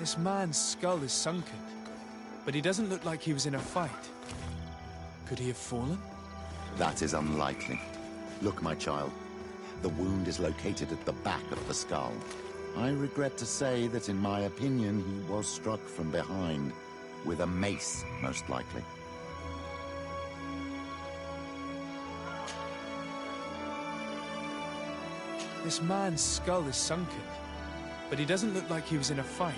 This man's skull is sunken, but he doesn't look like he was in a fight. Could he have fallen? That is unlikely. Look, my child. The wound is located at the back of the skull. I regret to say that in my opinion he was struck from behind, with a mace, most likely. This man's skull is sunken, but he doesn't look like he was in a fight.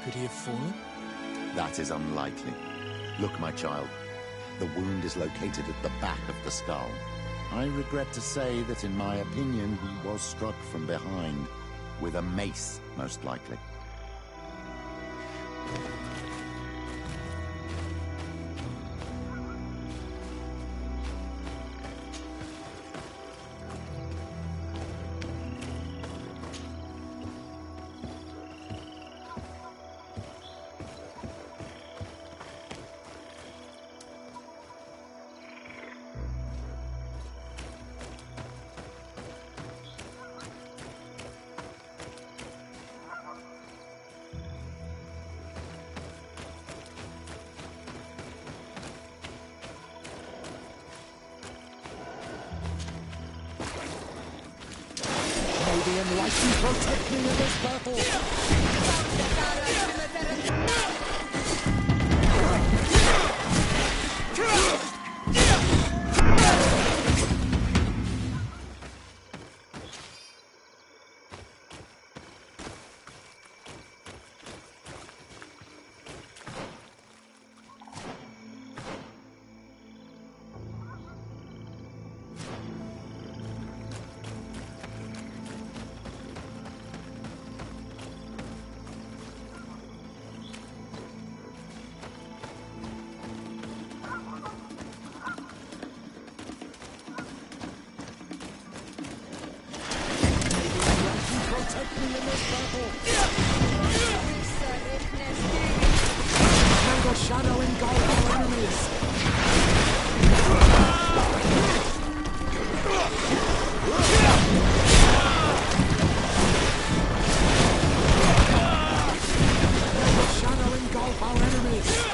Could he have fallen? That is unlikely. Look, my child. The wound is located at the back of the skull. I regret to say that in my opinion he was struck from behind, with a mace, most likely. The enlightened protect me in this battle! Shadow engulf our enemies! Shadow engulf our enemies!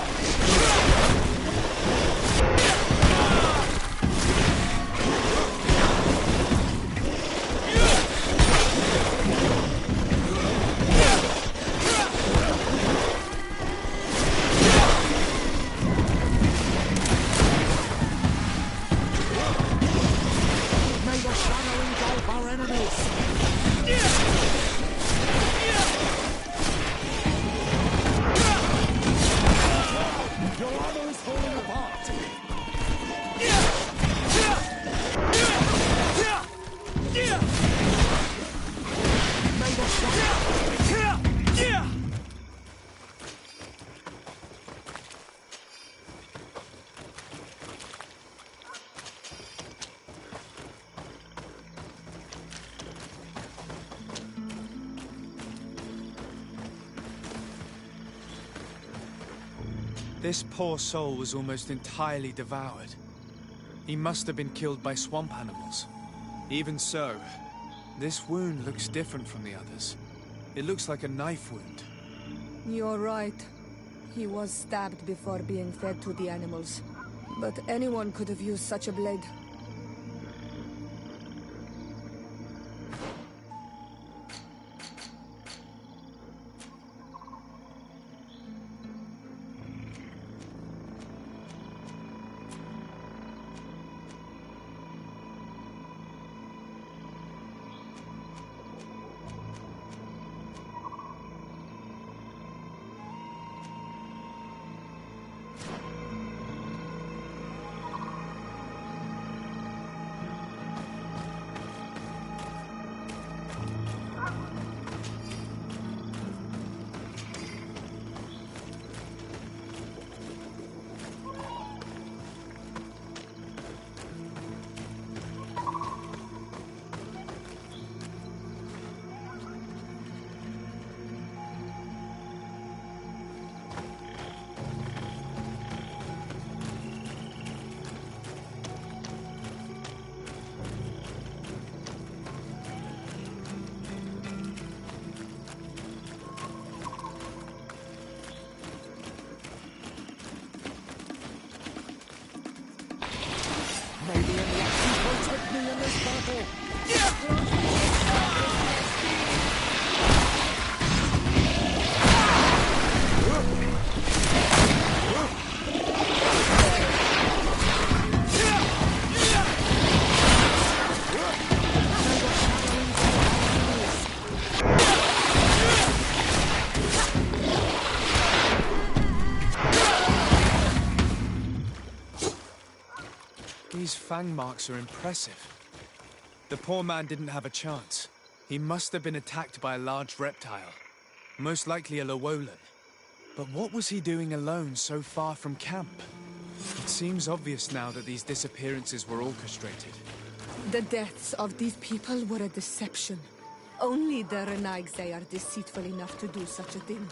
This poor soul was almost entirely devoured. He must have been killed by swamp animals. Even so, this wound looks different from the others. It looks like a knife wound. You're right. He was stabbed before being fed to the animals. But anyone could have used such a blade. Alien, watch me protect me in this battle! These fang marks are impressive. The poor man didn't have a chance. He must have been attacked by a large reptile. Most likely a Llewellyn. But what was he doing alone so far from camp? It seems obvious now that these disappearances were orchestrated. The deaths of these people were a deception. Only the Renaigse are deceitful enough to do such a thing.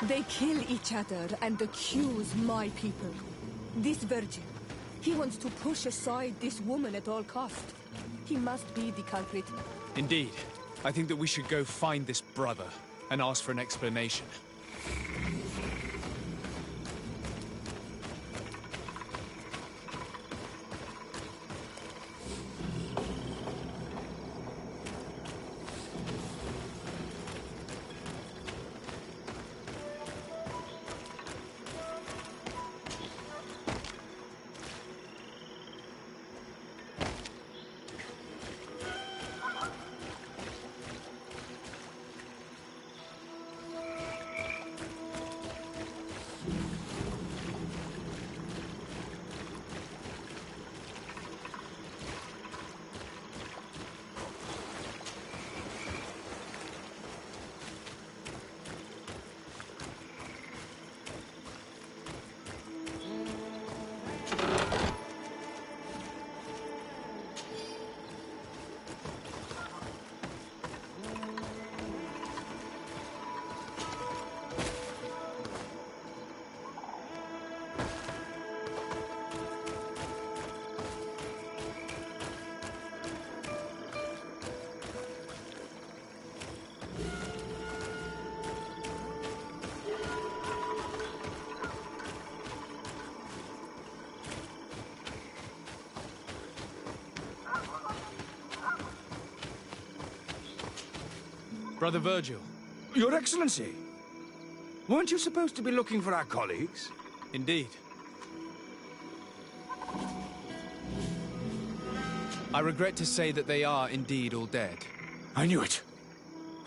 They kill each other and accuse my people. This virgin, he wants to push aside this woman at all cost. He must be the culprit. Indeed. I think that we should go find this brother and ask for an explanation. Brother Virgil. Your Excellency! Weren't you supposed to be looking for our colleagues? Indeed. I regret to say that they are indeed all dead. I knew it.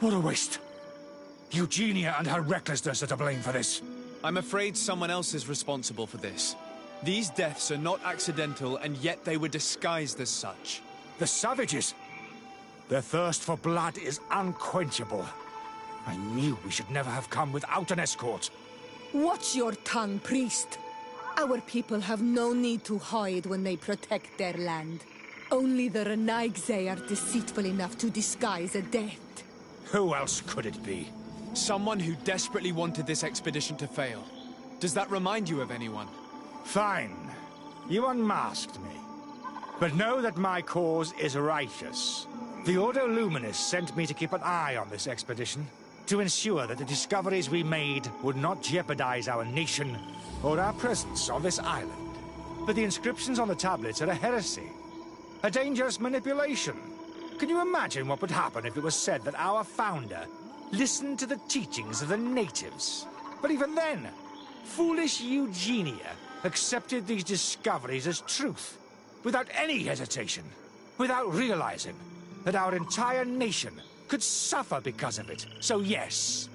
What a waste. Eugenia and her recklessness are to blame for this. I'm afraid someone else is responsible for this. These deaths are not accidental, and yet they were disguised as such. The savages! Their thirst for blood is unquenchable. I knew we should never have come without an escort. Watch your tongue, priest. Our people have no need to hide when they protect their land. Only the Renaigse are deceitful enough to disguise a death. Who else could it be? Someone who desperately wanted this expedition to fail. Does that remind you of anyone? Fine. You unmasked me. But know that my cause is righteous. The Ordo Luminis sent me to keep an eye on this expedition, to ensure that the discoveries we made would not jeopardize our nation or our presence on this island. But the inscriptions on the tablets are a heresy, a dangerous manipulation. Can you imagine what would happen if it was said that our founder listened to the teachings of the natives? But even then, foolish Eugenia accepted these discoveries as truth, without any hesitation, without realizing that our entire nation could suffer because of it. So yes,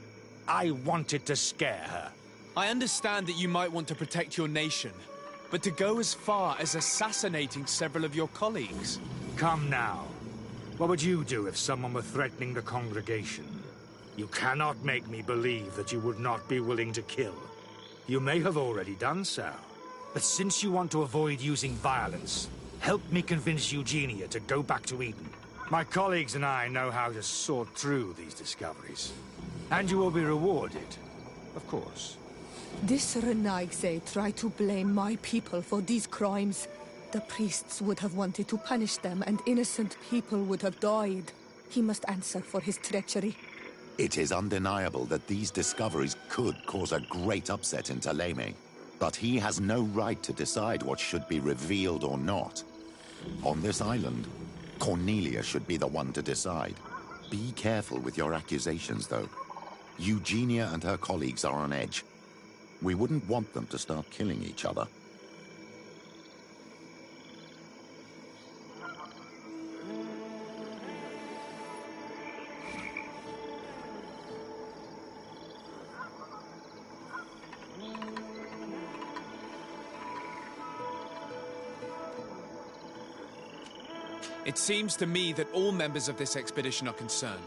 I wanted to scare her. I understand that you might want to protect your nation, but to go as far as assassinating several of your colleagues... Come now. What would you do if someone were threatening the congregation? You cannot make me believe that you would not be willing to kill. You may have already done so. But since you want to avoid using violence, help me convince Eugenia to go back to Eden. My colleagues and I know how to sort through these discoveries. And you will be rewarded, of course. This Renaigse tried to blame my people for these crimes. The priests would have wanted to punish them, and innocent people would have died. He must answer for his treachery. It is undeniable that these discoveries could cause a great upset in Taleme. But he has no right to decide what should be revealed or not. On this island, Cornelia should be the one to decide. Be careful with your accusations, though. Eugenia and her colleagues are on edge. We wouldn't want them to start killing each other. It seems to me that all members of this expedition are concerned.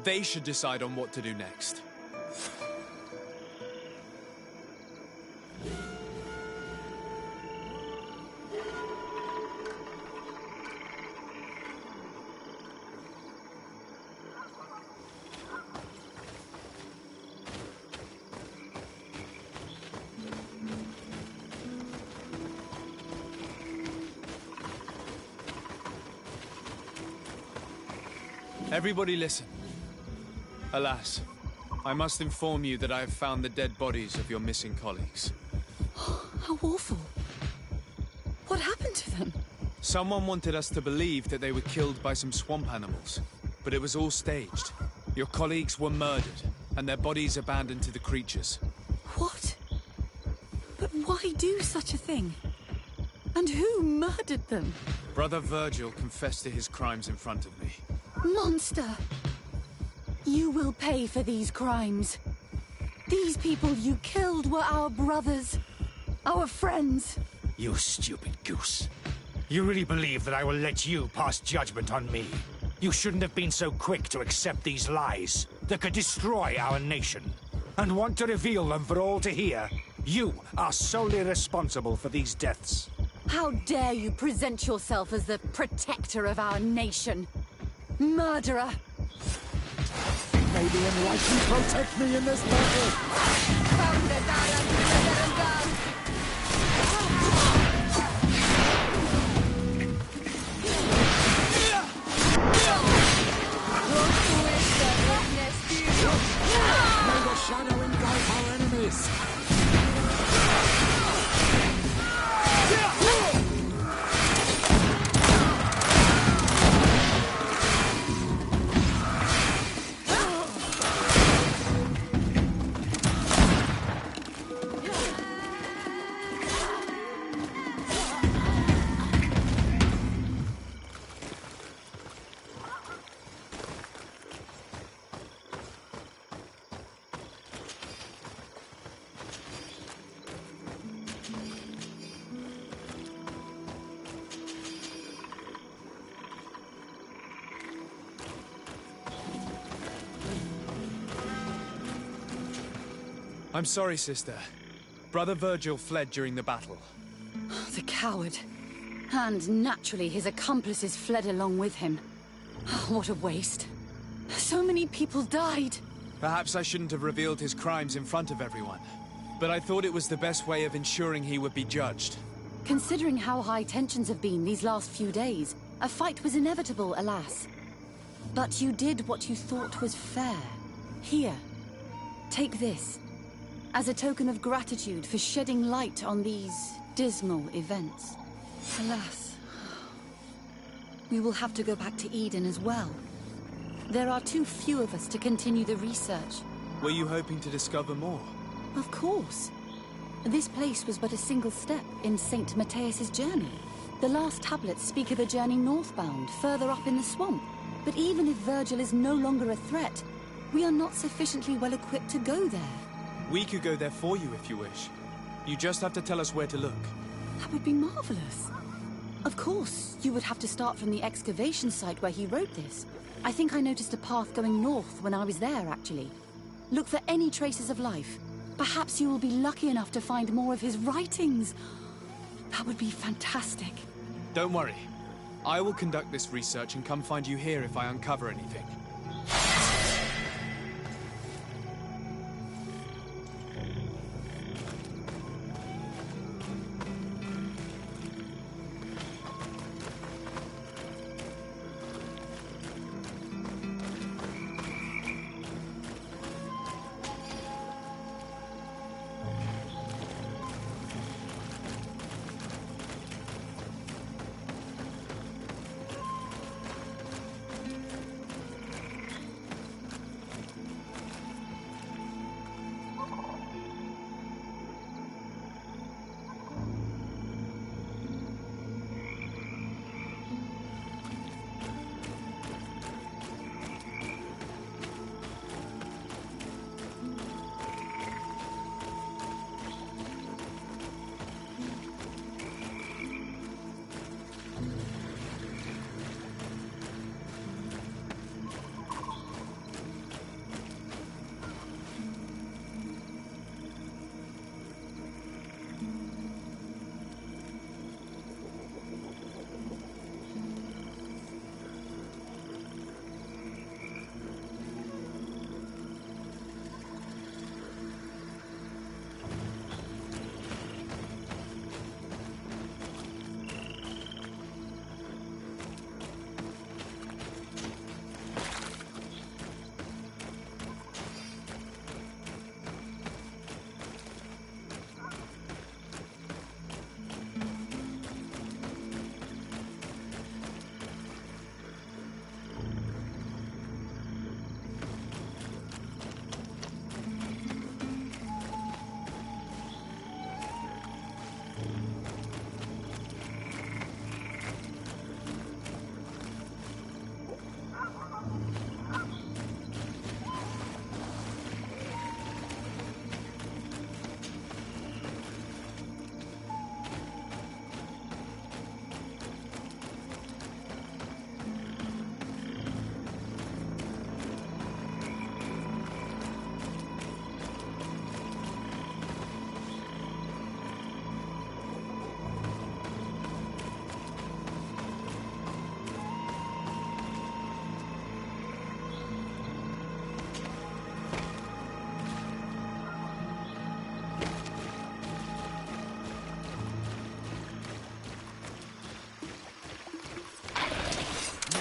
They should decide on what to do next. Everybody listen. Alas, I must inform you that I have found the dead bodies of your missing colleagues. How awful. What happened to them? Someone wanted us to believe that they were killed by some swamp animals, but it was all staged. Your colleagues were murdered, and their bodies abandoned to the creatures. What? But why do such a thing? And who murdered them? Brother Virgil confessed to his crimes in front of me. Monster! You will pay for these crimes. These people you killed were our brothers, our friends. You stupid goose. You really believe that I will let you pass judgment on me? You shouldn't have been so quick to accept these lies that could destroy our nation. And want to reveal them for all to hear. You are solely responsible for these deaths. How dare you present yourself as the protector of our nation? Murderer! May the Enlightened protect me in this battle! Found it, Adam! Let him down! May the shadow engulf our enemies! I'm sorry, sister. Brother Virgil fled during the battle. The coward. And naturally, his accomplices fled along with him. What a waste. So many people died. Perhaps I shouldn't have revealed his crimes in front of everyone. But I thought it was the best way of ensuring he would be judged. Considering how high tensions have been these last few days, a fight was inevitable, alas. But you did what you thought was fair. Here, take this. As a token of gratitude for shedding light on these dismal events. Alas, we will have to go back to Eden as well. There are too few of us to continue the research. Were you hoping to discover more? Of course. This place was but a single step in St. Matthias's journey. The last tablets speak of a journey northbound, further up in the swamp. But even if Virgil is no longer a threat, we are not sufficiently well equipped to go there. We could go there for you if you wish. You just have to tell us where to look. That would be marvelous. Of course, you would have to start from the excavation site where he wrote this. I think I noticed a path going north when I was there, actually. Look for any traces of life. Perhaps you will be lucky enough to find more of his writings. That would be fantastic. Don't worry. I will conduct this research and come find you here if I uncover anything.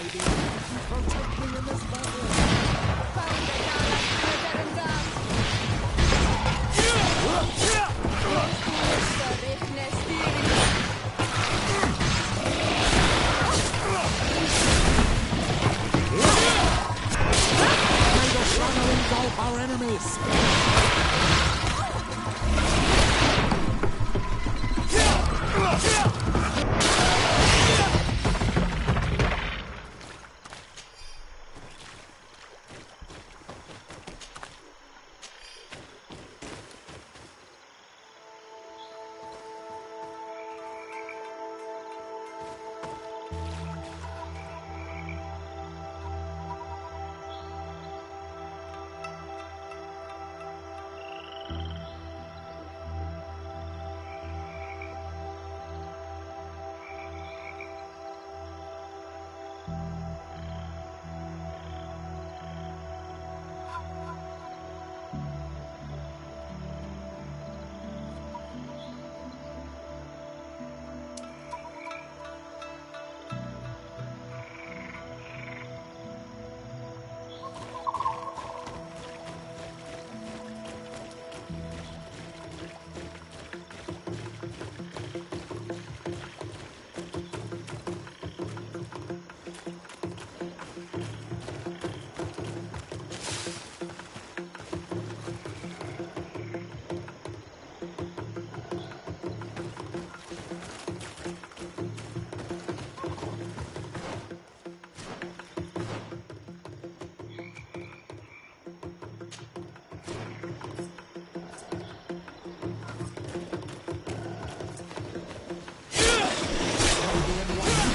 Protect me in this battle. May the shadow engulf our enemies.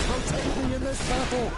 Protect me in this battle.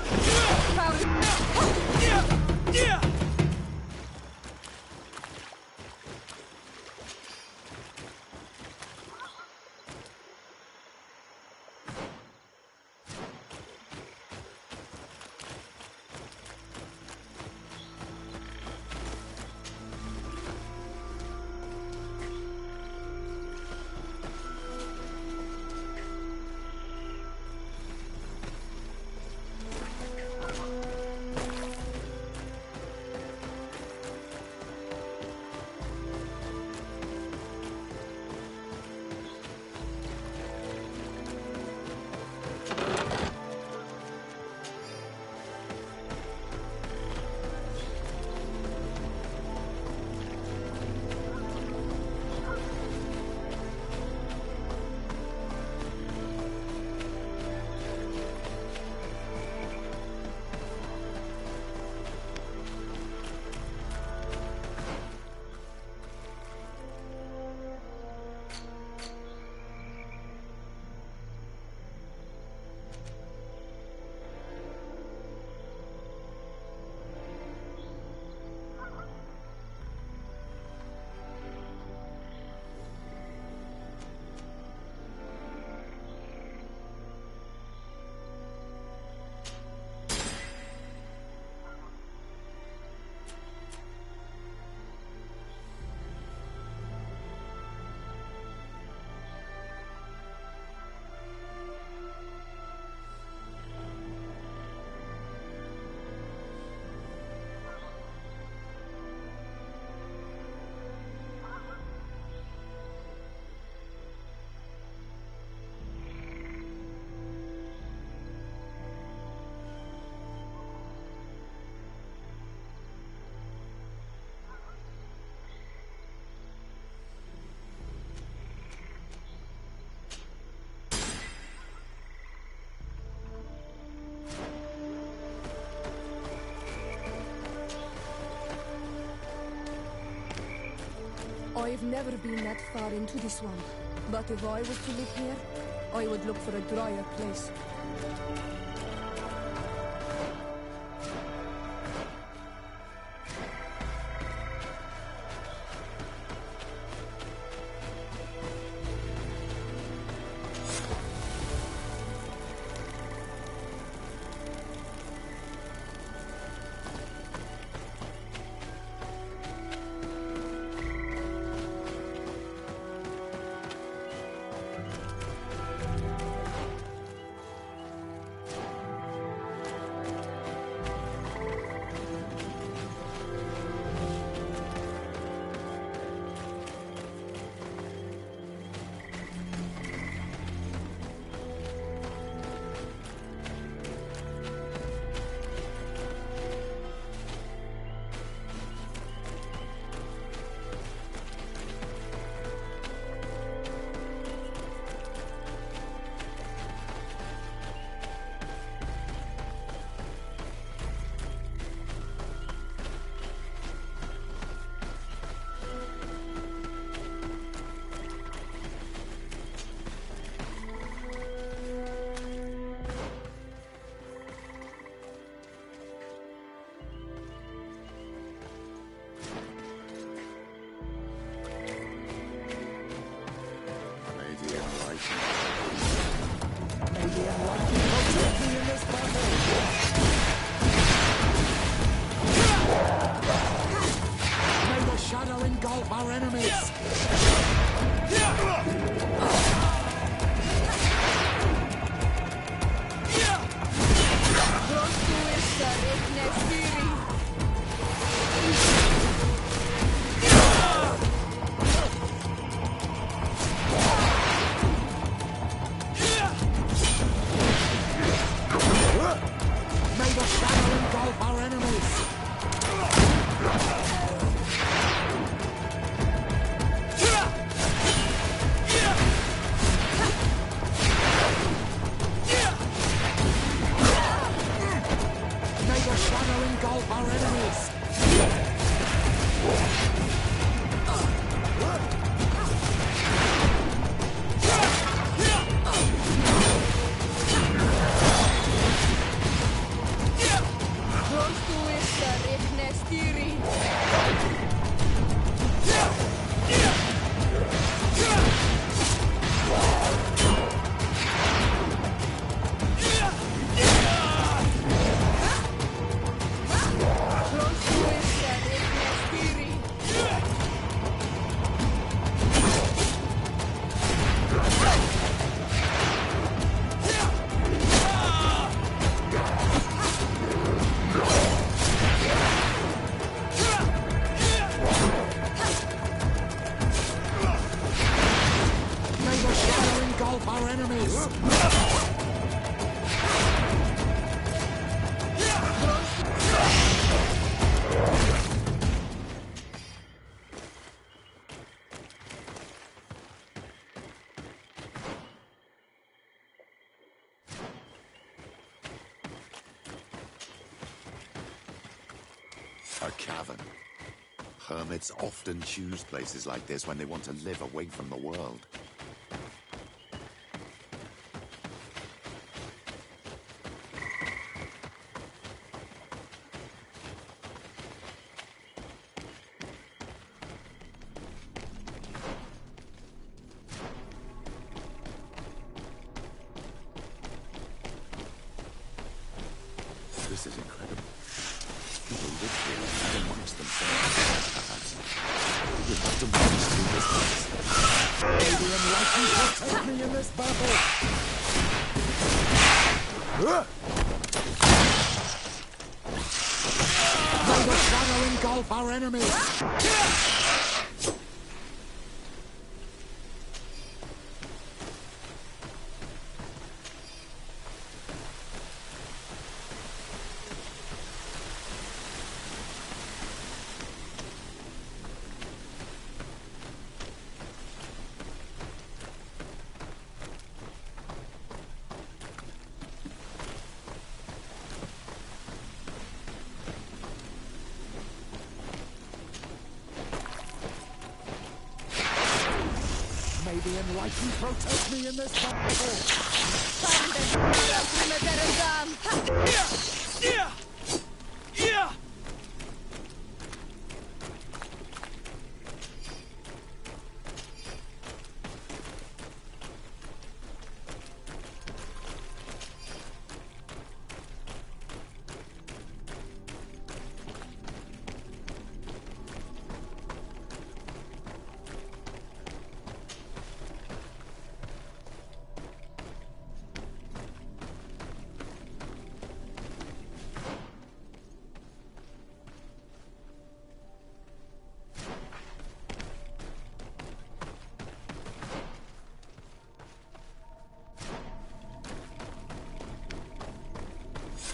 I've never been that far into this one, but if I was to live here, I would look for a drier place. A cavern. Hermits often choose places like this when they want to live away from the world. This is incredible. People live here and amongst themselves, perhaps. We have to march through this place. Maybe enlightened protect me in this battle! May the shadow engulf our enemies! May the enlightened protect me in this battle!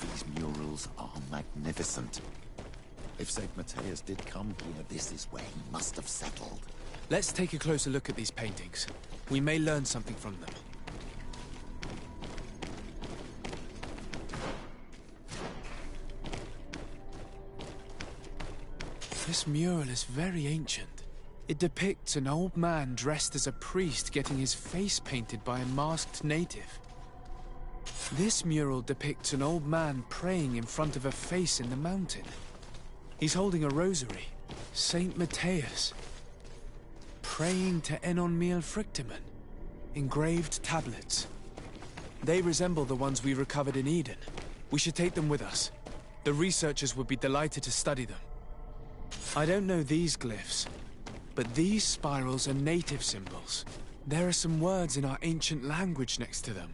These murals are magnificent. If St. Matthias did come here, this is where he must have settled. Let's take a closer look at these paintings. We may learn something from them. This mural is very ancient. It depicts an old man dressed as a priest getting his face painted by a masked native. This mural depicts an old man praying in front of a face in the mountain. He's holding a rosary. Saint Matthias. Praying to Enon Miel Frictimen. Engraved tablets. They resemble the ones we recovered in Eden. We should take them with us. The researchers would be delighted to study them. I don't know these glyphs, but these spirals are native symbols. There are some words in our ancient language next to them.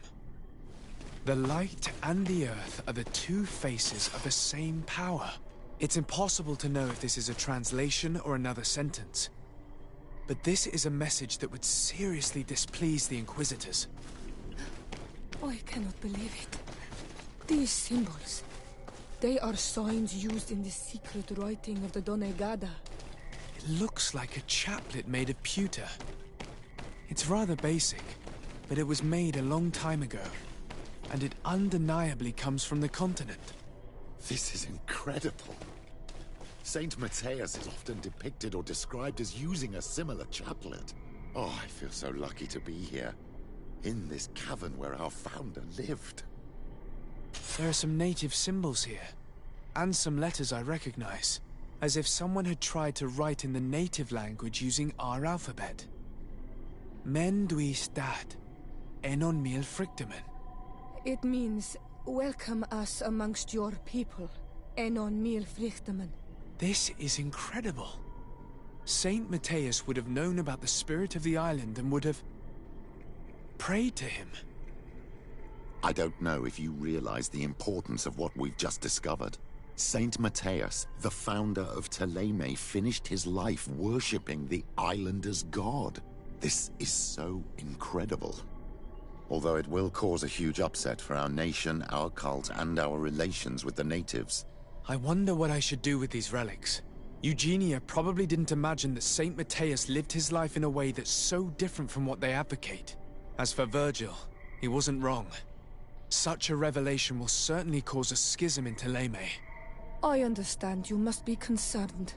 The light and the earth are the two faces of the same power. It's impossible to know if this is a translation or another sentence. But this is a message that would seriously displease the Inquisitors. I cannot believe it. These symbols, they are signs used in the secret writing of the Donegada. It looks like a chaplet made of pewter. It's rather basic, but it was made a long time ago. And it undeniably comes from the continent. This is incredible. Saint Matthias is often depicted or described as using a similar chaplet. Oh, I feel so lucky to be here. In this cavern where our founder lived. There are some native symbols here. And some letters I recognize. As if someone had tried to write in the native language using our alphabet. Men duis dat. Enon Miel Frictimen. It means, welcome us amongst your people, Enon Miel Frictimen. This is incredible. Saint Matthias would have known about the spirit of the island and would have prayed to him. I don't know if you realize the importance of what we've just discovered. Saint Matthias, the founder of Teleme, finished his life worshipping the islander's god. This is so incredible. Although it will cause a huge upset for our nation, our cult, and our relations with the natives. I wonder what I should do with these relics. Eugenia probably didn't imagine that Saint Matthias lived his life in a way that's so different from what they advocate. As for Virgil, he wasn't wrong. Such a revelation will certainly cause a schism in Thélème. I understand you must be concerned.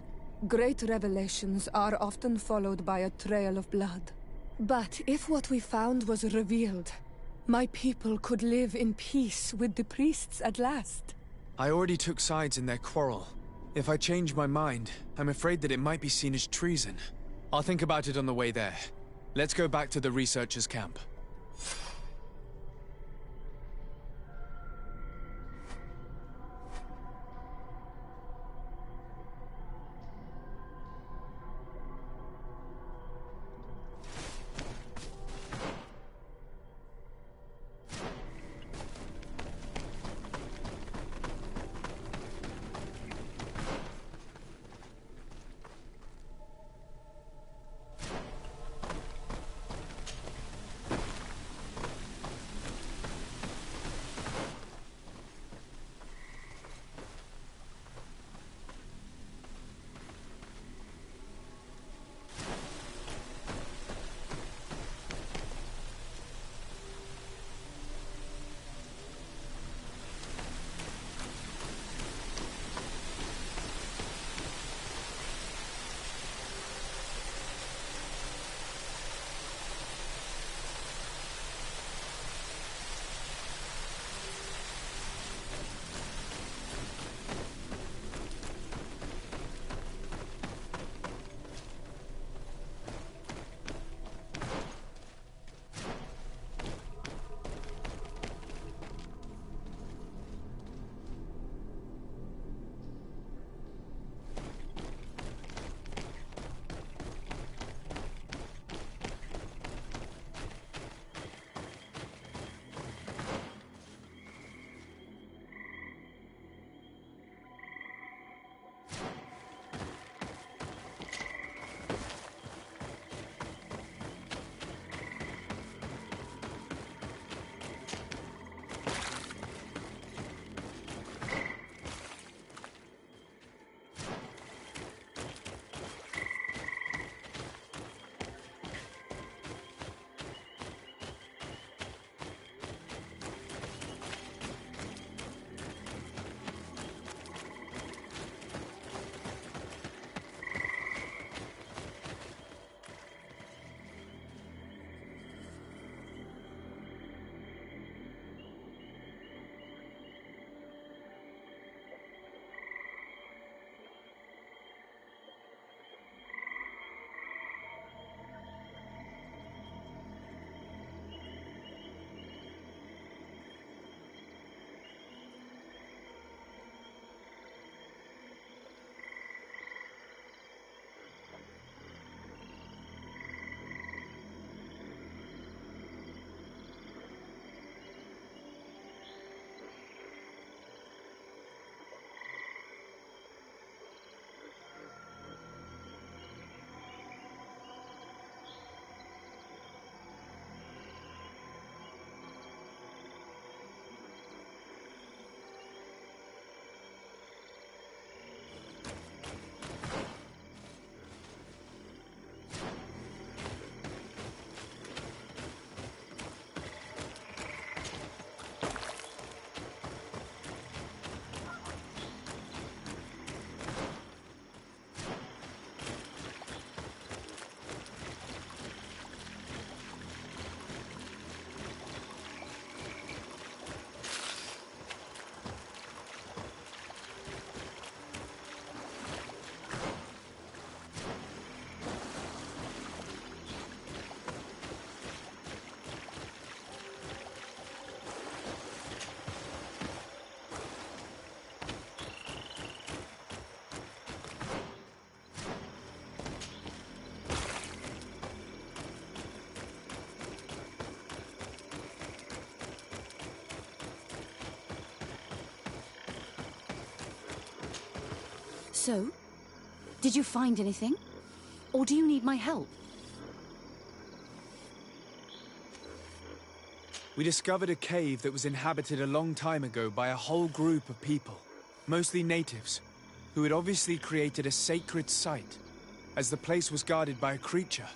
Great revelations are often followed by a trail of blood. But if what we found was revealed, my people could live in peace with the priests at last. I already took sides in their quarrel. If I change my mind, I'm afraid that it might be seen as treason. I'll think about it on the way there. Let's go back to the researchers' camp. So, did you find anything? Or do you need my help? We discovered a cave that was inhabited a long time ago by a whole group of people, mostly natives, who had obviously created a sacred site, as the place was guarded by a creature.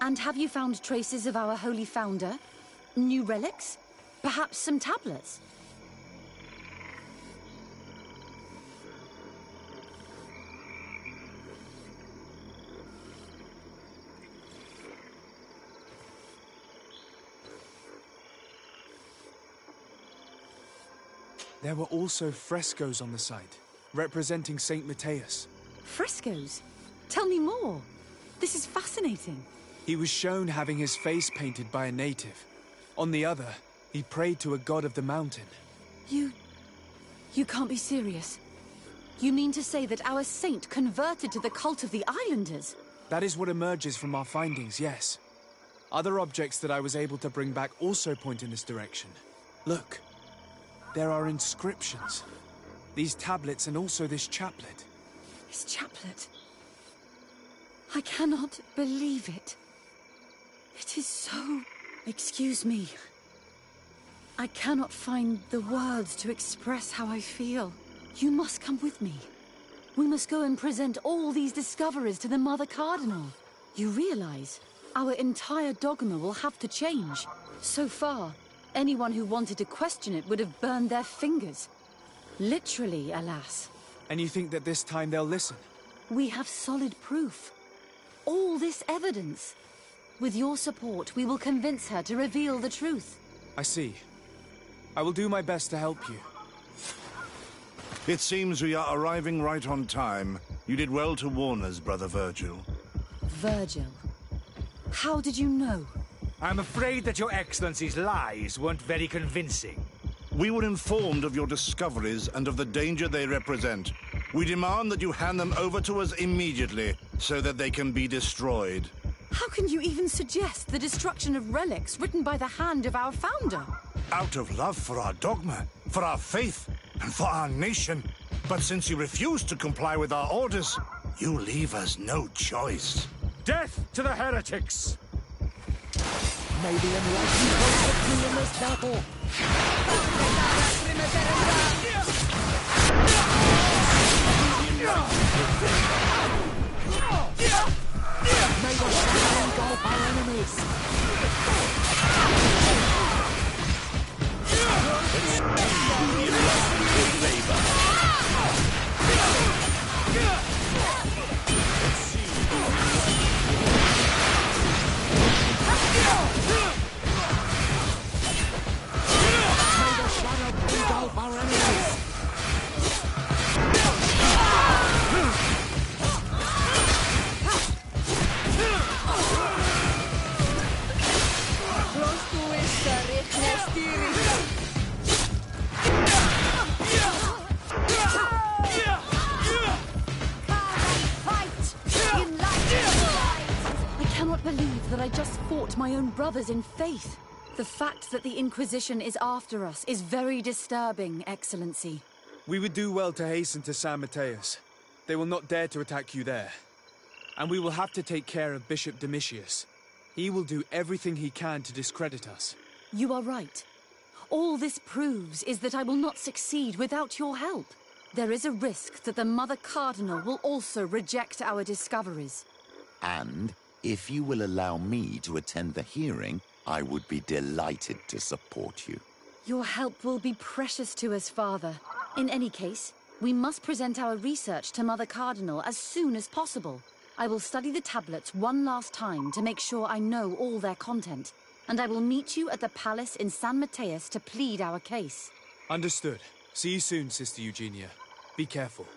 And have you found traces of our holy founder? New relics? Perhaps some tablets? There were also frescoes on the site, representing Saint Matthias. Frescoes? Tell me more. This is fascinating. He was shown having his face painted by a native. On the other, he prayed to a god of the mountain. You can't be serious. You mean to say that our saint converted to the cult of the islanders? That is what emerges from our findings, yes. Other objects that I was able to bring back also point in this direction. Look. There are inscriptions. These tablets and also this chaplet. This chaplet? I cannot believe it. It is so... Excuse me. I cannot find the words to express how I feel. You must come with me. We must go and present all these discoveries to the Mother Cardinal. You realize our entire dogma will have to change. So far, anyone who wanted to question it would have burned their fingers. Literally, alas. And you think that this time they'll listen? We have solid proof. All this evidence. With your support, we will convince her to reveal the truth. I see. I will do my best to help you. It seems we are arriving right on time. You did well to warn us, Brother Virgil. Virgil? How did you know? I'm afraid that Your Excellency's lies weren't very convincing. We were informed of your discoveries and of the danger they represent. We demand that you hand them over to us immediately, so that they can be destroyed. How can you even suggest the destruction of relics written by the hand of our founder? Out of love for our dogma, for our faith, and for our nation. But since you refuse to comply with our orders, you leave us no choice. Death to the heretics! May the enlightened protect me in this battle. May the shadow engulf our enemies. I just fought my own brothers in faith. The fact that the Inquisition is after us is very disturbing, Excellency. We would do well to hasten to San Matthias. They will not dare to attack you there. And we will have to take care of Bishop Domitius. He will do everything he can to discredit us. You are right. All this proves is that I will not succeed without your help. There is a risk that the Mother Cardinal will also reject our discoveries. And if you will allow me to attend the hearing, I would be delighted to support you. Your help will be precious to us, Father. In any case, we must present our research to Mother Cardinal as soon as possible. I will study the tablets one last time to make sure I know all their content. And I will meet you at the palace in San Matthias to plead our case. Understood. See you soon, Sister Eugenia. Be careful.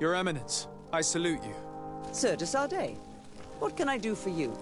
Your Eminence, I salute you. Sir de Sardet, what can I do for you?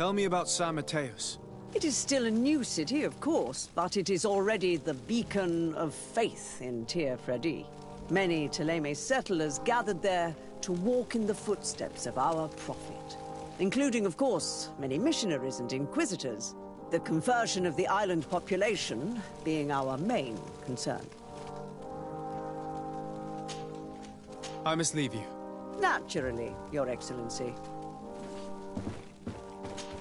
Tell me about San Mateos. It is still a new city, of course, but it is already the beacon of faith in Tir Fredi. Many Teleme settlers gathered there to walk in the footsteps of our prophet, including, of course, many missionaries and inquisitors, the conversion of the island population being our main concern. I must leave you. Naturally, Your Excellency.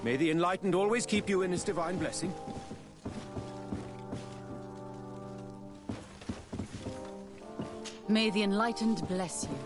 May the Enlightened always keep you in his divine blessing. May the Enlightened bless you.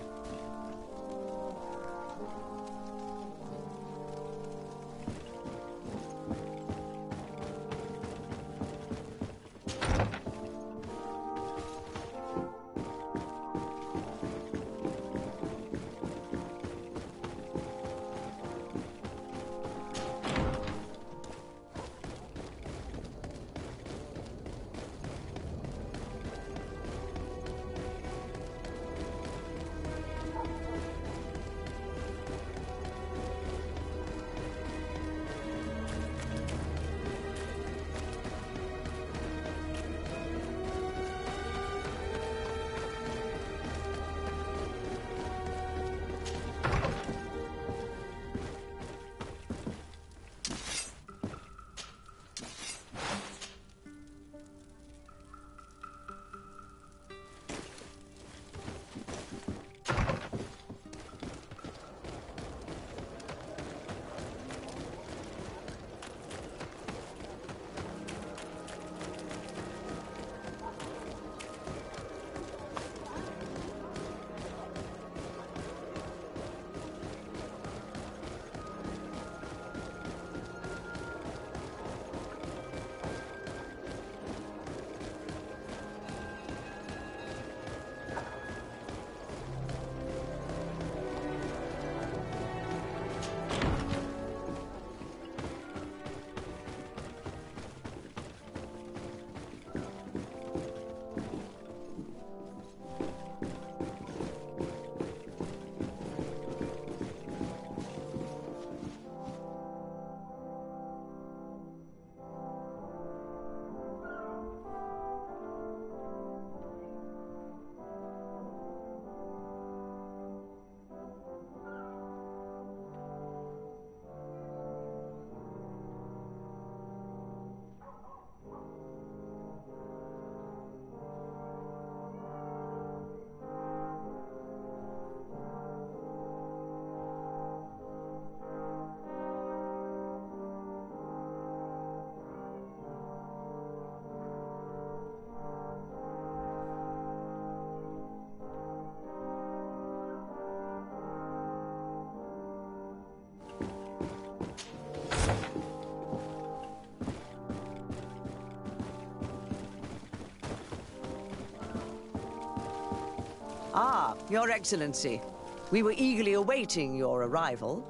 Ah, Your Excellency. We were eagerly awaiting your arrival.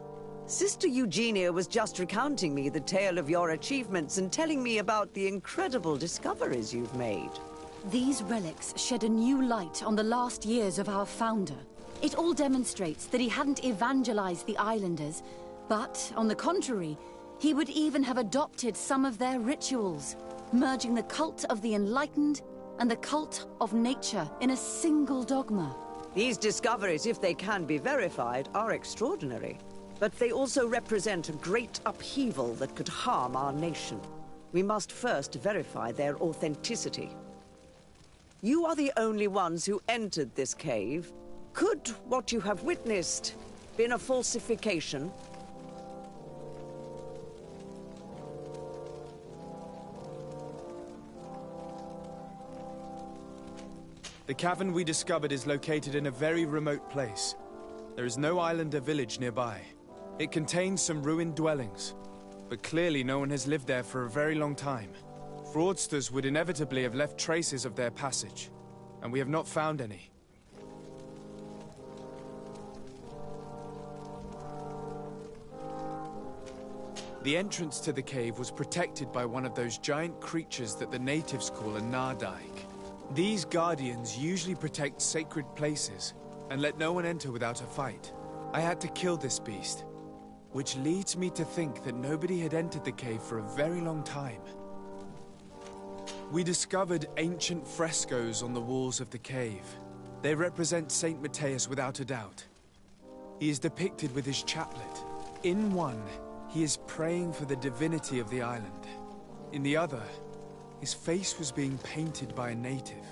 Sister Eugenia was just recounting me the tale of your achievements and telling me about the incredible discoveries you've made. These relics shed a new light on the last years of our founder. It all demonstrates that he hadn't evangelized the islanders, but, on the contrary, he would even have adopted some of their rituals, merging the cult of the enlightened and the cult of nature in a single dogma. These discoveries, if they can be verified, are extraordinary. But they also represent a great upheaval that could harm our nation. We must first verify their authenticity. You are the only ones who entered this cave. Could what you have witnessed been a falsification? The cavern we discovered is located in a very remote place. There is no island or village nearby. It contains some ruined dwellings, but clearly no one has lived there for a very long time. Fraudsters would inevitably have left traces of their passage, and we have not found any. The entrance to the cave was protected by one of those giant creatures that the natives call a Nardaig. These guardians usually protect sacred places and let no one enter without a fight. I had to kill this beast, which leads me to think that nobody had entered the cave for a very long time. We discovered ancient frescoes on the walls of the cave. They represent Saint Matthias without a doubt. He is depicted with his chaplet. In one, he is praying for the divinity of the island. In the other, his face was being painted by a native.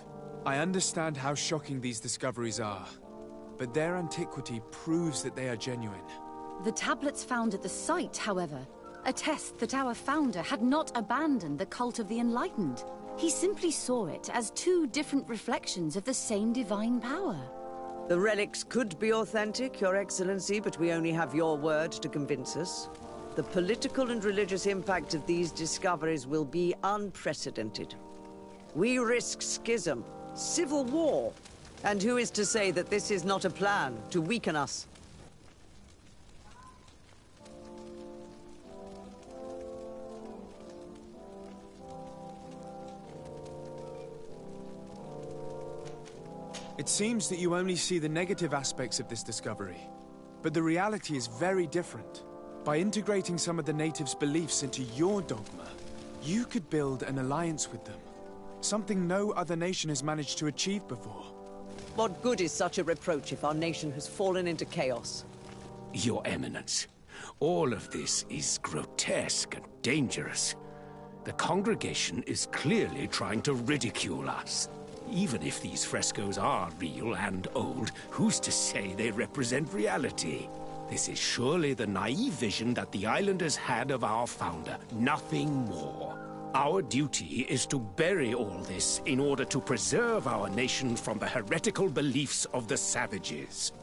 I understand how shocking these discoveries are, but their antiquity proves that they are genuine. The tablets found at the site, however, attest that our founder had not abandoned the cult of the enlightened. He simply saw it as two different reflections of the same divine power. The relics could be authentic, Your Excellency, but we only have your word to convince us. The political and religious impact of these discoveries will be unprecedented. We risk schism, civil war, and who is to say that this is not a plan to weaken us? It seems that you only see the negative aspects of this discovery, but the reality is very different. By integrating some of the natives' beliefs into your dogma, you could build an alliance with them. Something no other nation has managed to achieve before. What good is such a reproach if our nation has fallen into chaos? Your Eminence, all of this is grotesque and dangerous. The congregation is clearly trying to ridicule us. Even if these frescoes are real and old, who's to say they represent reality? This is surely the naive vision that the islanders had of our founder, nothing more. Our duty is to bury all this in order to preserve our nation from the heretical beliefs of the savages.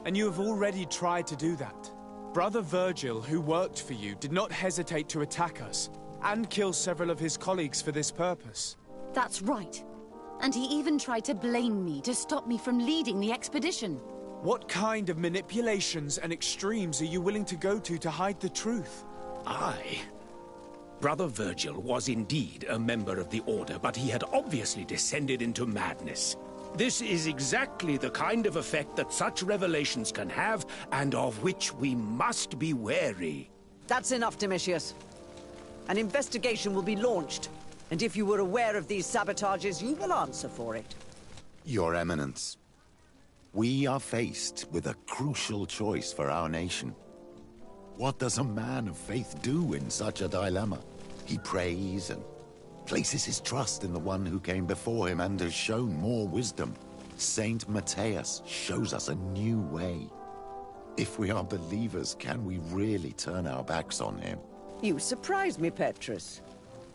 And you have already tried to do that. Brother Virgil, who worked for you, did not hesitate to attack us, and kill several of his colleagues for this purpose. That's right. And he even tried to blame me to stop me from leading the expedition. What kind of manipulations and extremes are you willing to go to hide the truth? Brother Virgil was indeed a member of the Order, but he had obviously descended into madness. This is exactly the kind of effect that such revelations can have, and of which we must be wary. That's enough, Domitius. An investigation will be launched, and if you were aware of these sabotages, you will answer for it. Your Eminence, we are faced with a crucial choice for our nation. What does a man of faith do in such a dilemma? He prays and places his trust in the one who came before him and has shown more wisdom. Saint Matthias shows us a new way. If we are believers, can we really turn our backs on him? You surprise me, Petrus.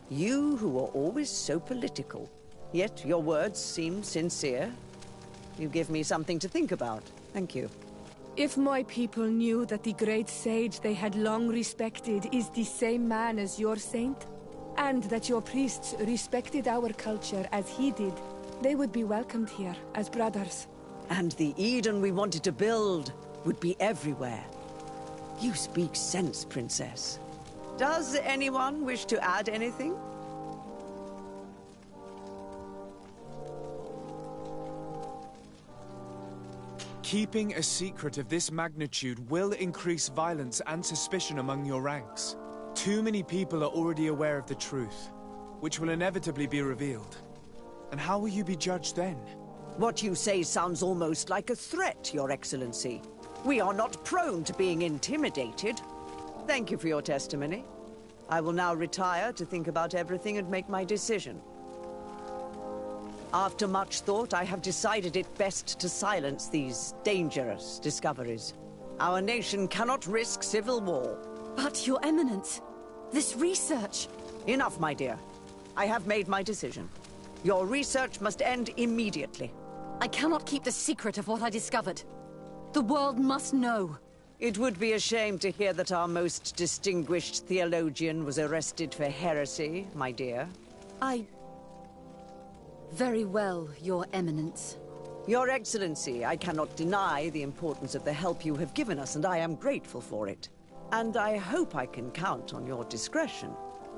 You who are always so political. Yet your words seem sincere. You give me something to think about. Thank you. If my people knew that the great sage they had long respected is the same man as your saint, and that your priests respected our culture as he did, they would be welcomed here as brothers. And the Eden we wanted to build would be everywhere. You speak sense, Princess. Does anyone wish to add anything? Keeping a secret of this magnitude will increase violence and suspicion among your ranks. Too many people are already aware of the truth, which will inevitably be revealed. And how will you be judged then? What you say sounds almost like a threat, Your Excellency. We are not prone to being intimidated. Thank you for your testimony. I will now retire to think about everything and make my decision. After much thought, I have decided it best to silence these dangerous discoveries. Our nation cannot risk civil war. But, Your Eminence, this research... Enough, my dear. I have made my decision. Your research must end immediately. I cannot keep the secret of what I discovered. The world must know. It would be a shame to hear that our most distinguished theologian was arrested for heresy, my dear. Very well, Your Eminence. Your Excellency, I cannot deny the importance of the help you have given us, and I am grateful for it. And I hope I can count on your discretion.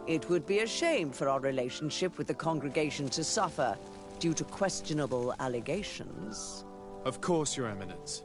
It would be a shame for our relationship with the congregation to suffer due to questionable allegations. Of course, Your Eminence.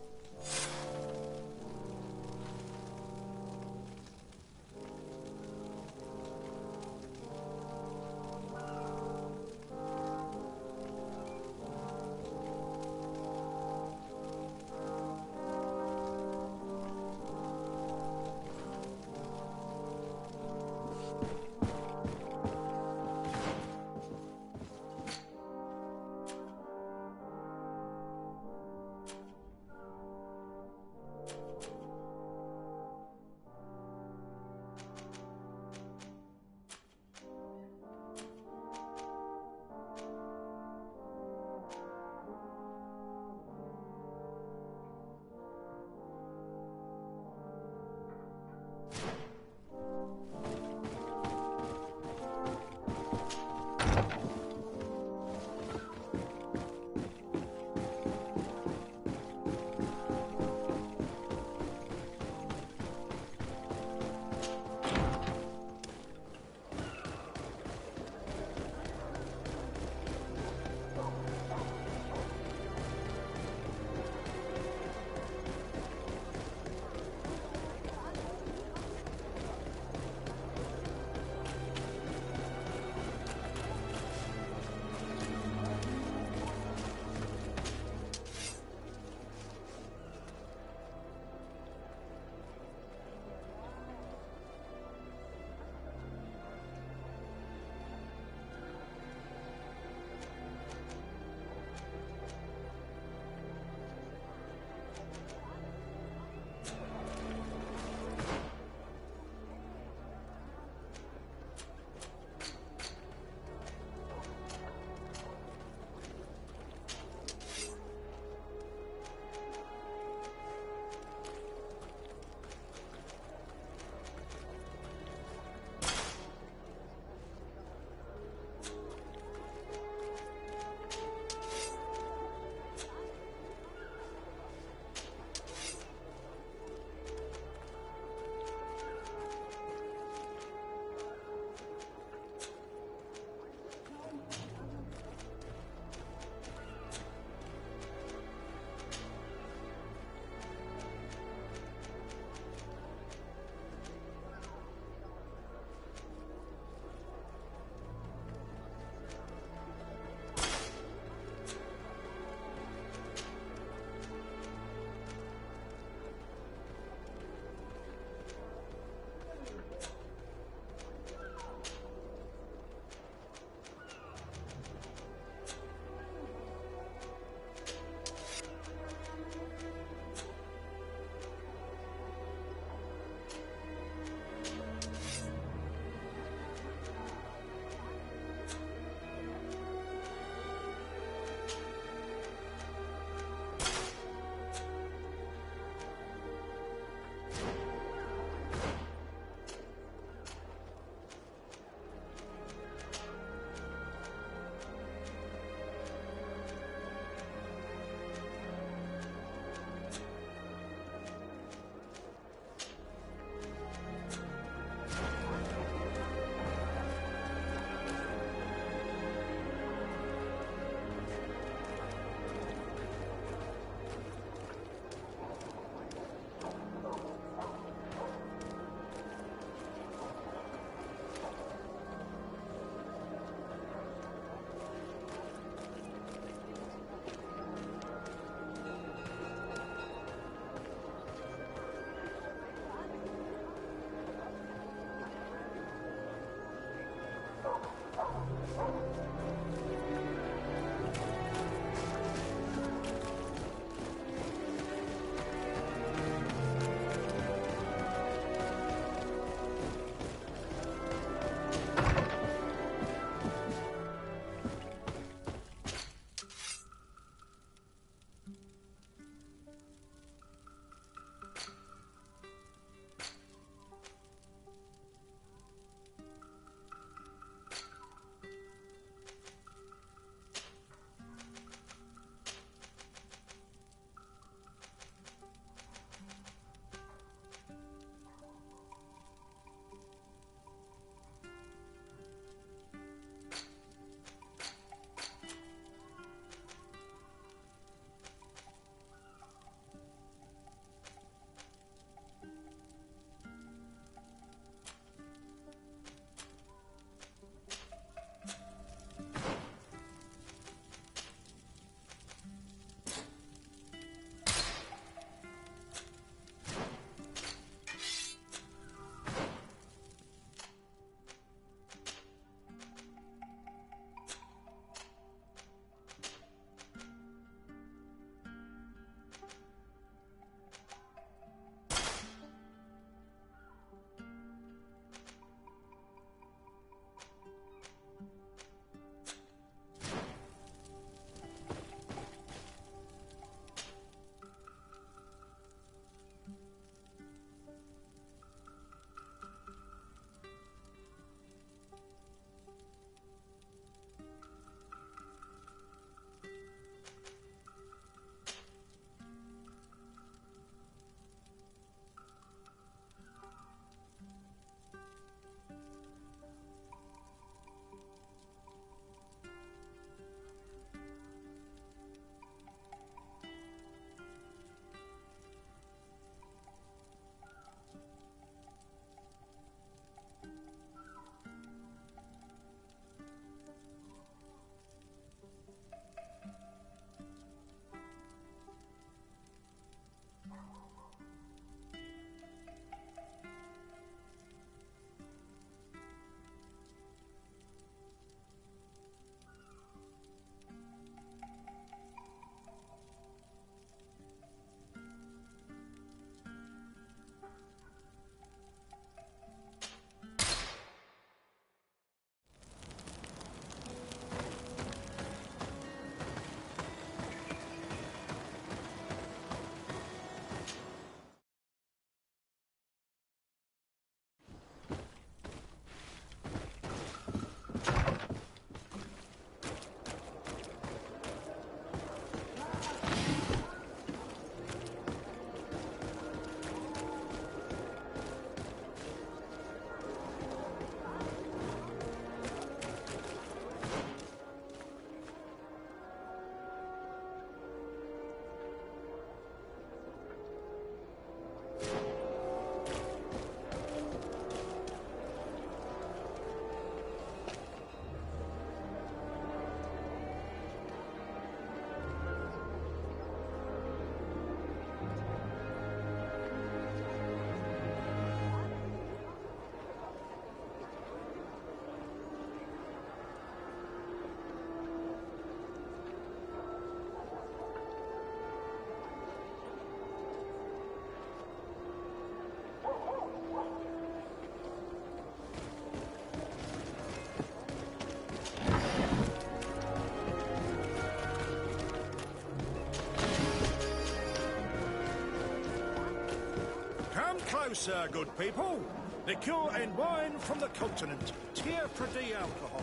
closer, good people. Liqueur and wine from the continent. Tier Predy alcohol.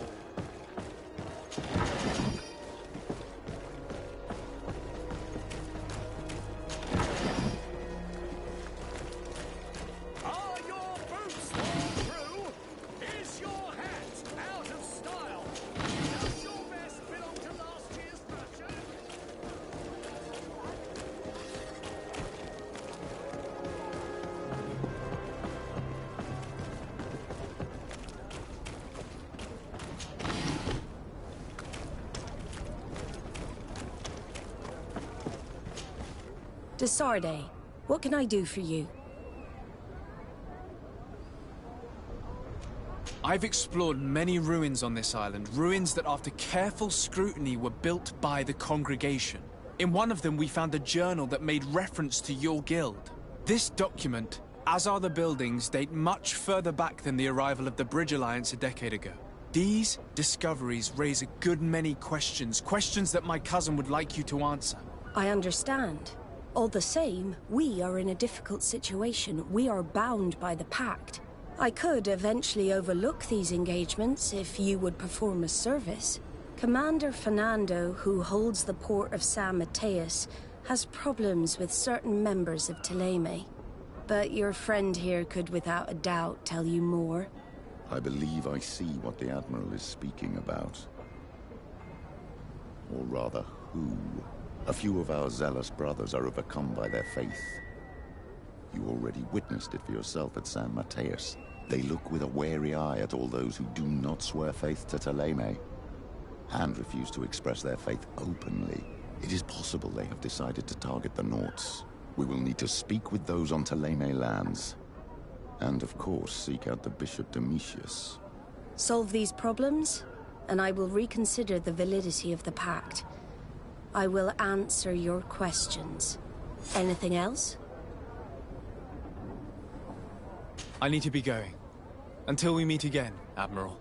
Are your boots all through? Is your hat out of style? Does your vest belong to last year's fashion? Desarde, what can I do for you? I've explored many ruins on this island, ruins that after careful scrutiny were built by the congregation. In one of them we found a journal that made reference to your guild. This document, as are the buildings, date much further back than the arrival of the Bridge Alliance a decade ago. These discoveries raise a good many questions, questions that my cousin would like you to answer. I understand. All the same, we are in a difficult situation. We are bound by the Pact. I could eventually overlook these engagements if you would perform a service. Commander Fernando, who holds the port of San Mateus, has problems with certain members of Thélème. But your friend here could without a doubt tell you more. I believe I see what the Admiral is speaking about. Or rather, who. A few of our zealous brothers are overcome by their faith. You already witnessed it for yourself at San Mateus. They look with a wary eye at all those who do not swear faith to Thélème, and refuse to express their faith openly. It is possible they have decided to target the Nauts. We will need to speak with those on Thélème lands. And of course, seek out the Bishop Domitius. Solve these problems, and I will reconsider the validity of the Pact. I will answer your questions. Anything else? I need to be going. Until we meet again, Admiral.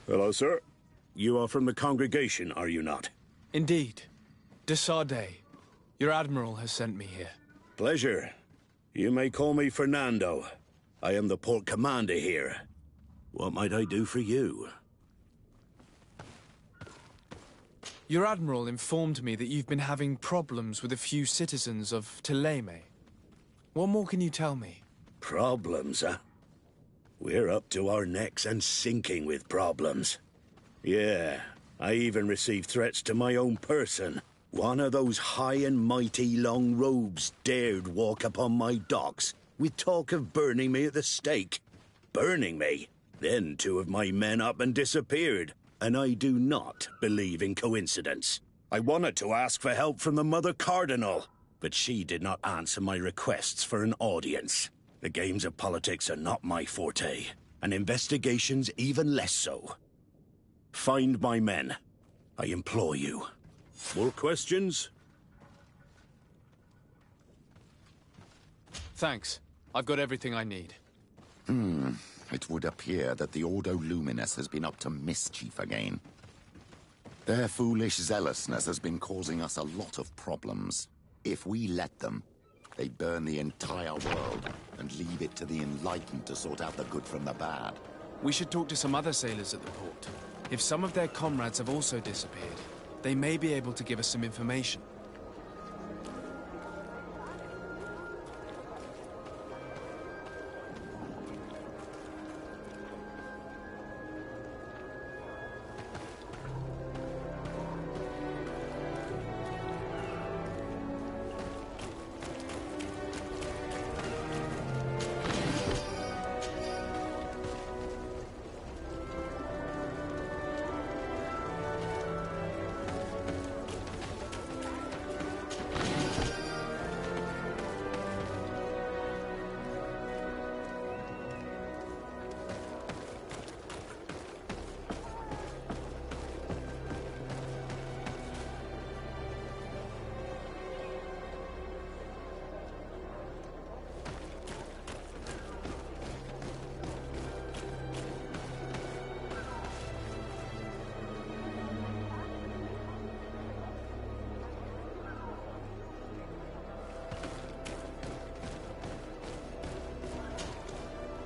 Hello, sir. You are from the congregation, are you not? Indeed. Desarde, your Admiral has sent me here. Pleasure. You may call me Fernando. I am the port commander here. What might I do for you? Your Admiral informed me that you've been having problems with a few citizens of Thélème. What more can you tell me? Problems, huh? We're up to our necks and sinking with problems. Yeah, I even received threats to my own person. One of those high and mighty long robes dared walk upon my docks with talk of burning me at the stake. Burning me? Then two of my men up and disappeared, and I do not believe in coincidence. I wanted to ask for help from the Mother Cardinal, but she did not answer my requests for an audience. The games of politics are not my forte, and investigations even less so. Find my men. I implore you. More questions? Thanks. I've got everything I need. It would appear that the Ordo Luminous has been up to mischief again. Their foolish zealousness has been causing us a lot of problems. If we let them, they burn the entire world and leave it to the enlightened to sort out the good from the bad. We should talk to some other sailors at the port. If some of their comrades have also disappeared, they may be able to give us some information.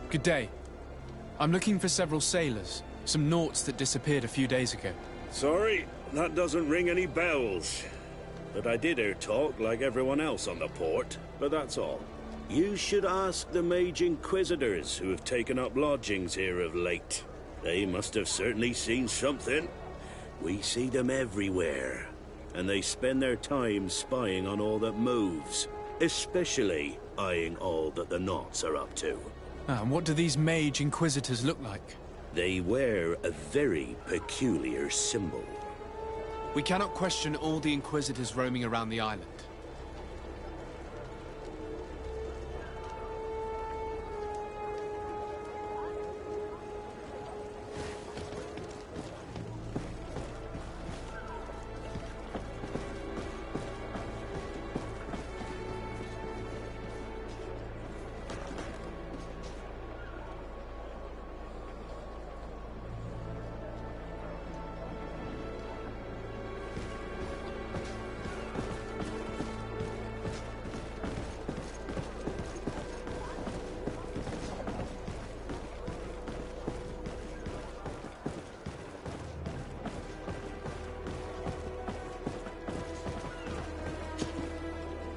Good day. I'm looking for several sailors, some nauts that disappeared a few days ago. Sorry, that doesn't ring any bells. But I did hear talk like everyone else on the port, but that's all. You should ask the Mage Inquisitors who have taken up lodgings here of late. They must have certainly seen something. We see them everywhere, and they spend their time spying on all that moves, especially eyeing all that the Nauts are up to. And what do these Mage Inquisitors look like? They wear a very peculiar symbol. We cannot question all the Inquisitors roaming around the island.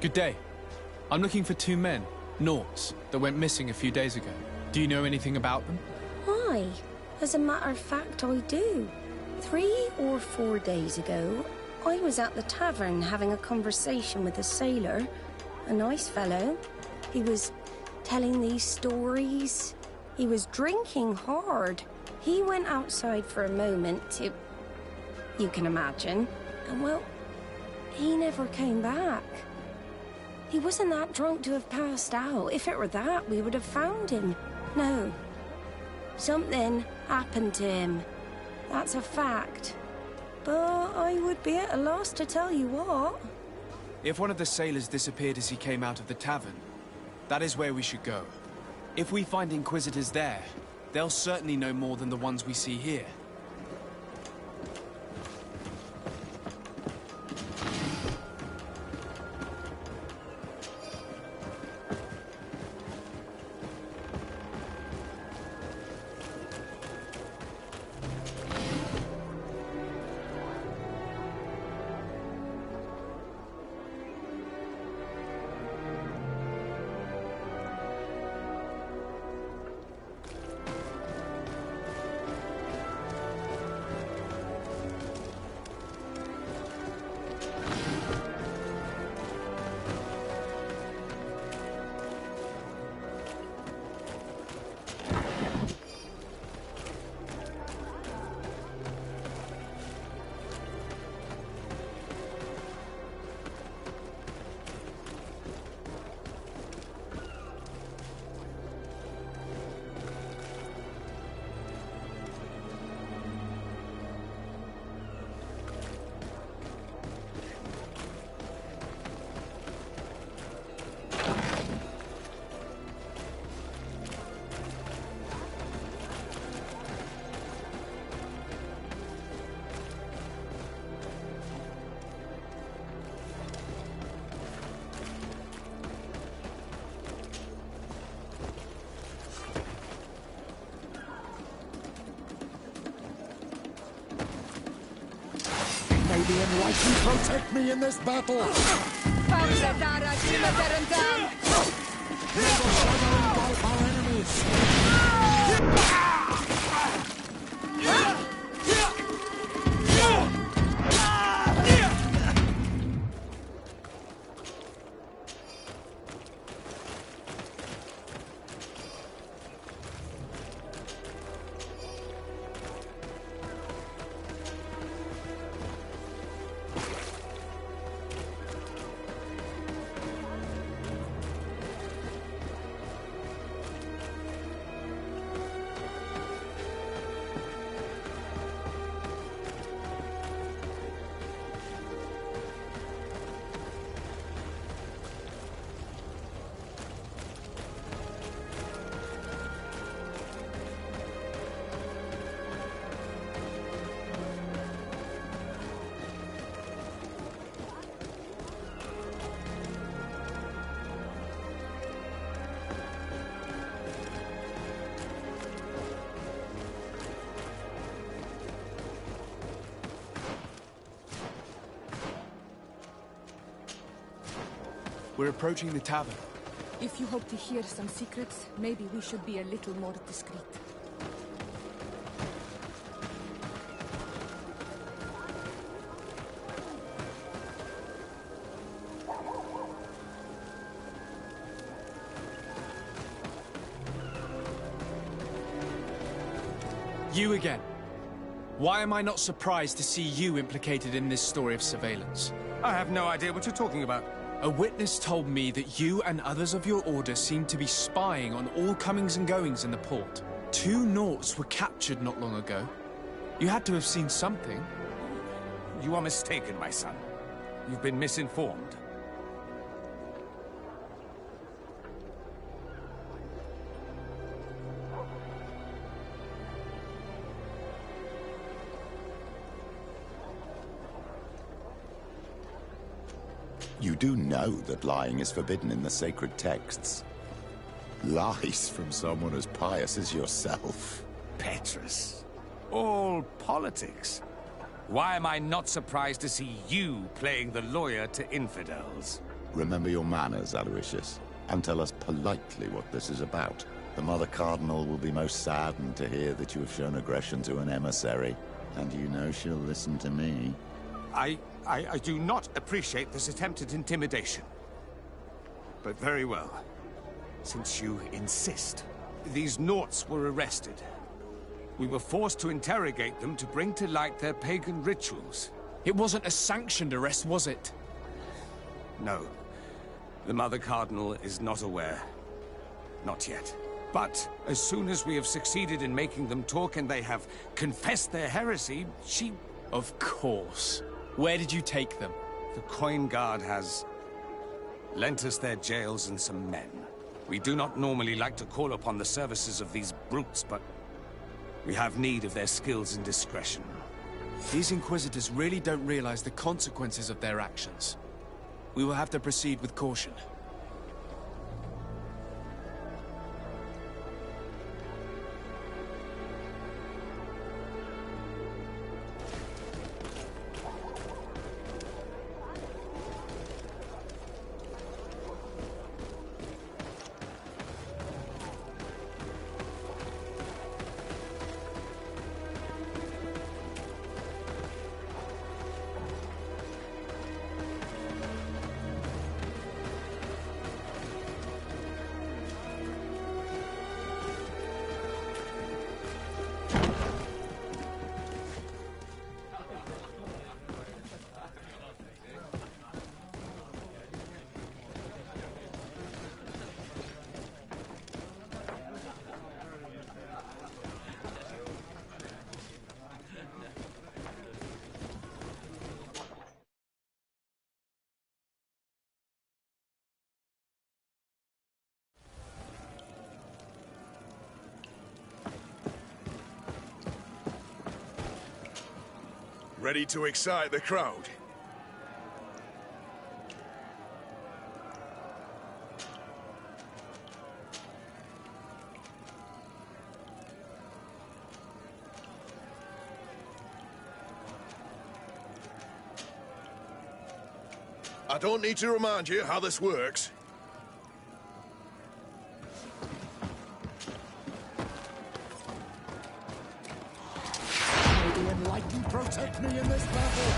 Good day. I'm looking for two men, Nauts, that went missing a few days ago. Do you know anything about them? Why? As a matter of fact, I do. 3 or 4 days ago, I was at the tavern having a conversation with a sailor, a nice fellow. He was telling these stories. He was drinking hard. He went outside for a moment to... you can imagine. And well, he never came back. He wasn't that drunk to have passed out. If it were that, we would have found him. No. Something happened to him. That's a fact. But I would be at a loss to tell you what. If one of the sailors disappeared as he came out of the tavern, that is where we should go. If we find Inquisitors there, they'll certainly know more than the ones we see here. the enlightened protect me in this battle! May the shadow engulf our enemies! We're approaching the tavern. If you hope to hear some secrets, maybe we should be a little more discreet. You again. Why am I not surprised to see you implicated in this story of surveillance? I have no idea what you're talking about. A witness told me that you and others of your order seemed to be spying on all comings and goings in the port. 2 Nauts were captured not long ago. You had to have seen something. You are mistaken, my son. You've been misinformed. You do know that lying is forbidden in the sacred texts. Lies from someone as pious as yourself. Petrus. All politics. Why am I not surprised to see you playing the lawyer to infidels? Remember your manners, Aloysius, and tell us politely what this is about. The Mother Cardinal will be most saddened to hear that you have shown aggression to an emissary, and you know she'll listen to me. I do not appreciate this attempt at intimidation. But very well. Since you insist. These Nauts were arrested. We were forced to interrogate them to bring to light their pagan rituals. It wasn't a sanctioned arrest, was it? No. The Mother Cardinal is not aware. Not yet. But as soon as we have succeeded in making them talk and they have confessed their heresy, she... Of course. Where did you take them? The Coin Guard has lent us their jails and some men. We do not normally like to call upon the services of these brutes, but we have need of their skills and discretion. These Inquisitors really don't realize the consequences of their actions. We will have to proceed with caution. Ready to excite the crowd? I don't need to remind you how this works. May the enlightened protect me in this battle.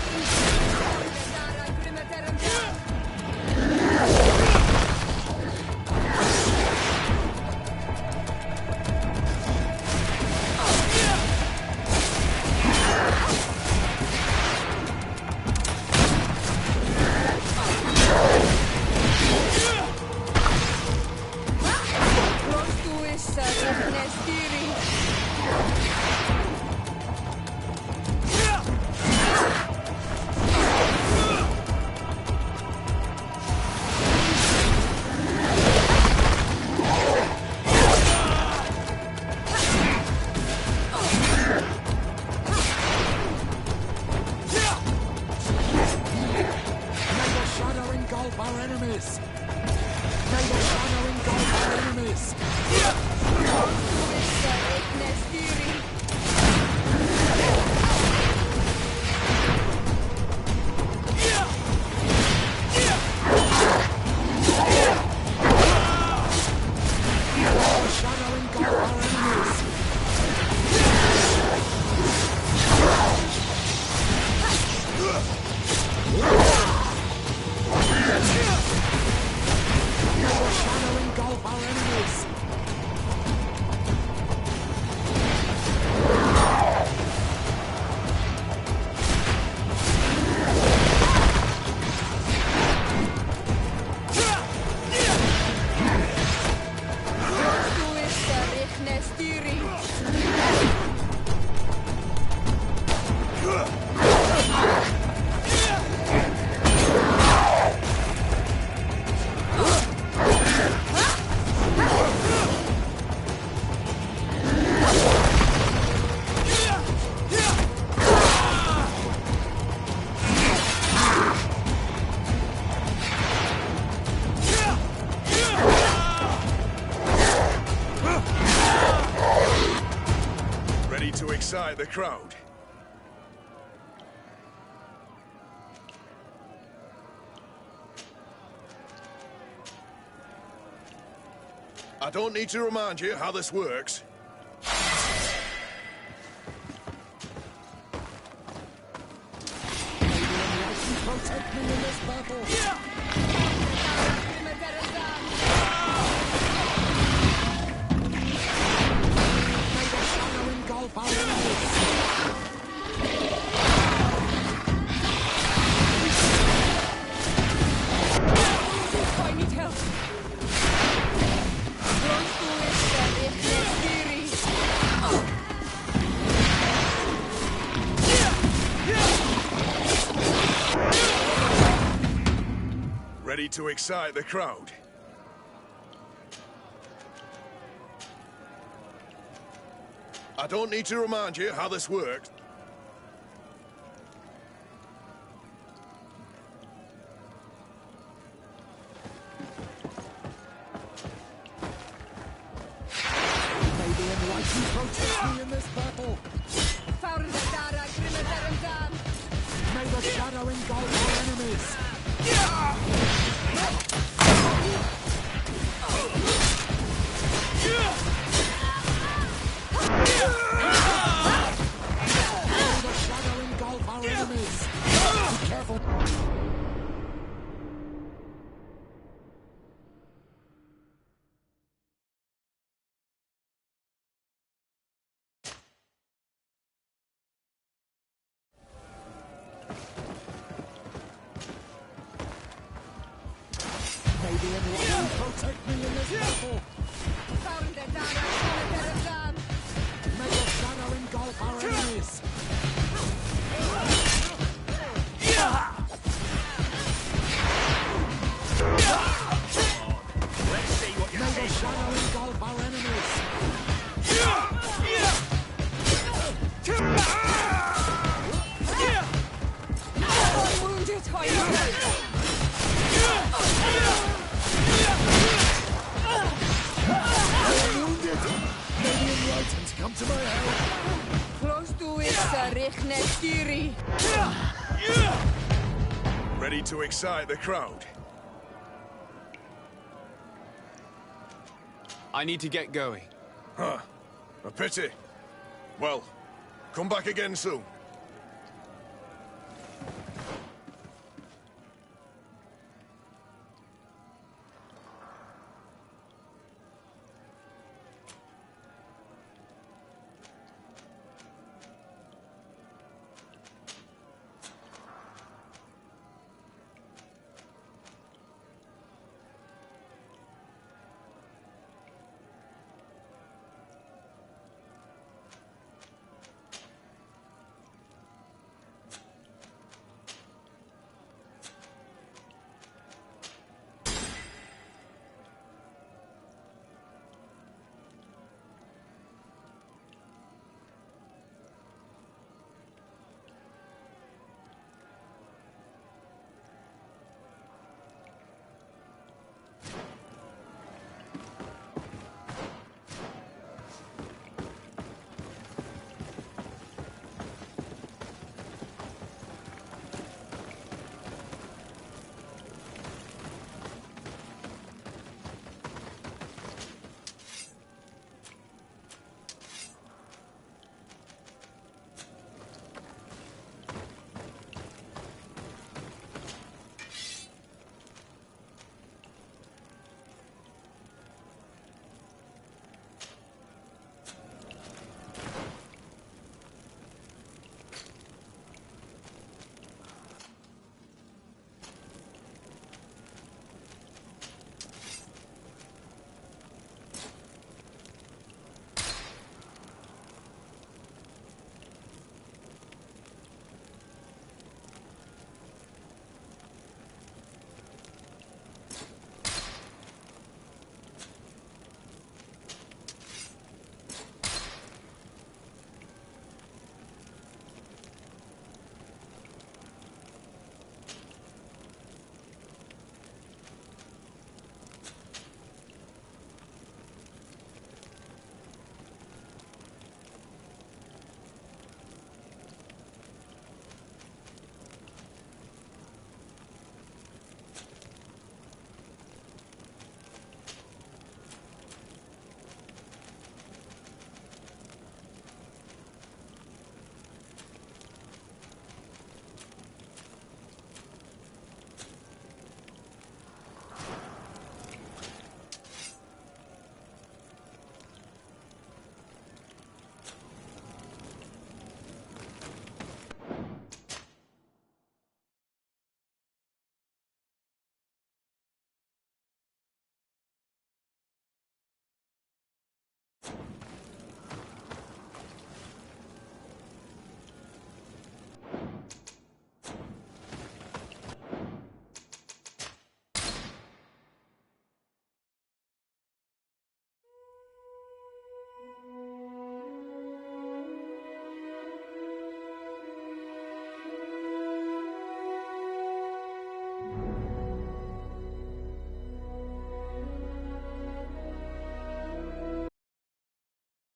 Excite the crowd. I don't need to remind you how this works. Protect me in this battle. May the shadow engulf our enemies. I need help. Ready to excite the crowd. I don't need to remind you how this works. May the enlightened protect me in this battle. May the shadow engulf our enemies. May the shadow engulf our enemies. Be careful. May the enlightened protect me in this battle. May the shadow engulf our enemies. Let's see what you May the shadow engulf our enemies. I'm wounded. I am wounded. May the enlightened come to my help. Close to it. need to excite the crowd. I need to get going. Huh. A pity. Well, come back again soon.